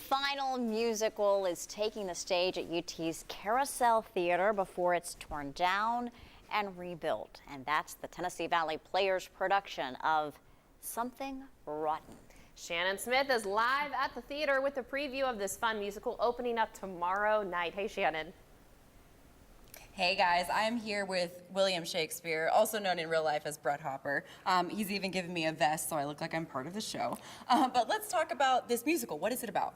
final musical is taking the stage at UT's Carousel Theatre before it's torn down and rebuilt. And that's the Tennessee Valley Players production of Something Rotten. Shannon Smith is live at the theater with a preview of this fun musical opening up tomorrow night. Hey, Shannon. Hey guys, I'm here with William Shakespeare, also known in real life as Brett Hopper. He's even given me a vest so I look like I'm part of the show. But let's talk about this musical. What is it about?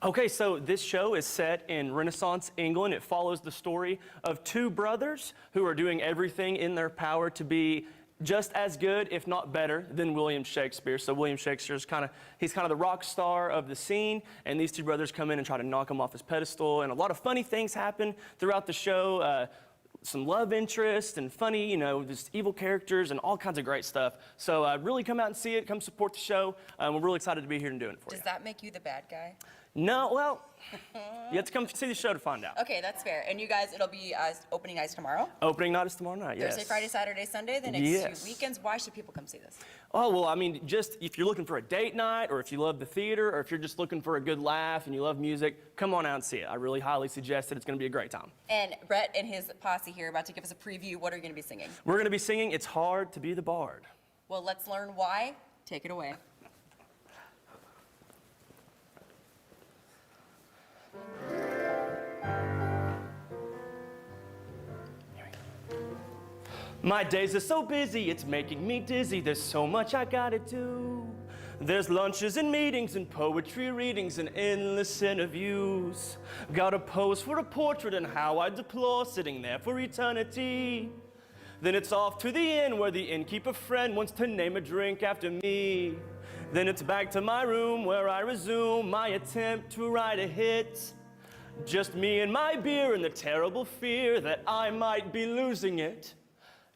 Okay, so this show is set in Renaissance England. It follows the story of two brothers who are doing everything in their power to be just as good, if not better, than William Shakespeare. So William Shakespeare's he's kind of the rock star of the scene, and these two brothers come in and try to knock him off his pedestal, and a lot of funny things happen throughout the show. Some love interest and funny, just evil characters and all kinds of great stuff. So really come out and see it, come support the show. We're really excited to be here and doing it for you. Does that make you the bad guy? No, well, you have to come see the show to find out. Okay, that's fair. And you guys, it'll be opening night tomorrow? Opening night is tomorrow night, yes. Thursday, Friday, Saturday, Sunday, the next 2 weekends. Why should people come see this? Oh, well, I mean, just if you're looking for a date night, or if you love the theater, or if you're just looking for a good laugh and you love music, come on out and see it. I really highly suggest it. It's going to be a great time. And Brett and his posse here are about to give us a preview. What are you going to be singing? We're going to be singing It's Hard to Be the Bard. Well, let's learn why. Take it away. My days are so busy, it's making me dizzy. There's so much I gotta do. There's lunches and meetings and poetry readings and endless interviews. Gotta pose for a portrait and how I deplore sitting there for eternity. Then it's off to the inn where the innkeeper friend wants to name a drink after me. Then it's back to my room where I resume my attempt to write a hit. Just me and my beer and the terrible fear that I might be losing it.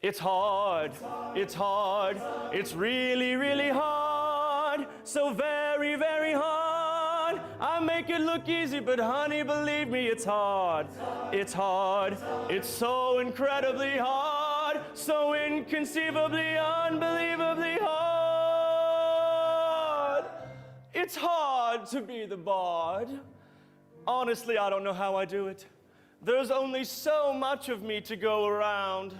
It's hard, it's hard, it's really, really hard, so very, very hard. I make it look easy, but honey, believe me, it's hard. It's hard, it's so incredibly hard, so inconceivably, unbelievably hard. It's hard to be the bard. Honestly, I don't know how I do it. There's only so much of me to go around.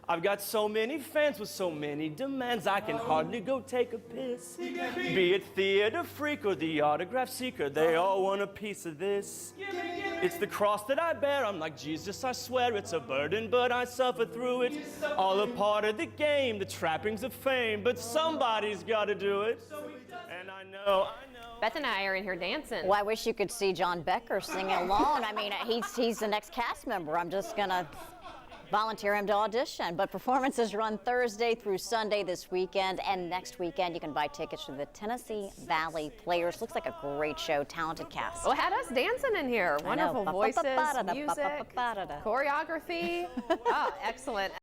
I've got so many fans with so many demands, I can hardly go take a piss. Be it theater freak or the autograph seeker, they all want a piece of this. It's the cross that I bear, I'm like Jesus, I swear it's a burden, but I suffer through it. All a part of the game, the trappings of fame, but somebody's gotta do it. And I know. Beth and I are in here dancing. Well, I wish you could see John Becker singing alone. I mean, he's the next cast member. I'm just gonna volunteer him to audition. But performances run Thursday through Sunday this weekend, and next weekend you can buy tickets to the Tennessee Valley Players. Looks like a great show, talented cast. Well, had us dancing in here. Wonderful voices, music, choreography. Oh, excellent.